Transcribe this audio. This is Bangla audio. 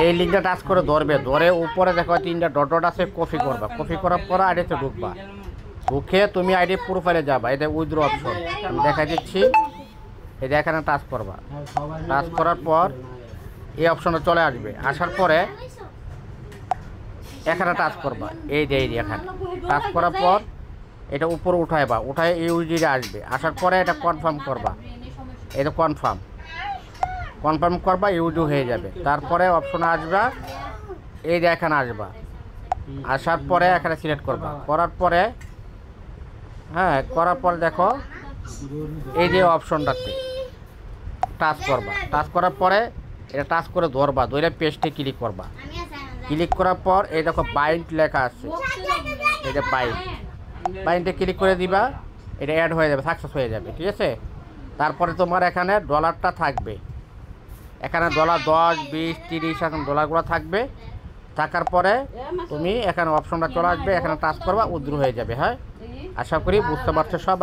এই লিঙ্কটা টাচ করে ধরবে, ধরে উপরে দেখো 3টা ডট ডট আছে, কপি করবা, কপি করার পর আইডিতে ঢুকবা, ঢুকে তুমি আইডি প্রোফাইলে যাবা, এটা উইথড্র অপশন আমি দেখাই দিচ্ছি। এই যে এখানে টাচ করবা, টাচ করার পর এই অপশনে চলে আসবে, আসার পরে এখানে টাচ করবা, এই যে এখানে টাচ করার পর এটা উপরে উঠাইবা, উঠায় এই ইউজিটা আসবে, আসার পরে এটা কনফার্ম করবা, এটা কনফার্ম করবা, ইউজু হয়ে যাবে। তারপরে অপশনে আসবা, এই যে এখানে আসবা, আসার পরে এখানে সিলেক্ট করবা, করার পরে হ্যাঁ করার পর দেখো এই যে অপশনটাতে টাচ করবা, টাচ করার পরে এটা টাচ করে ধরবা, ধরে পেজটে ক্লিক করবা, ক্লিক করার পর এই দেখো বাইন্ড লেখা আছে, এই যে বাইন্ডে ক্লিক করে দিবা, এটা অ্যাড হয়ে যাবে, সাকসেস হয়ে যাবে, ঠিক আছে। তারপরে তোমার এখানে ডলারটা থাকবে, এখানে ডলার 10, 20, 30 এখন ডলারগুলো থাকবে, থাকার পরে তুমি এখানে অপশনটা চলে আসবে, এখানে টাচ করবা, উইথড্র হয়ে যাবে। হ্যাঁ, আশা করি বুঝতে পারছো সব।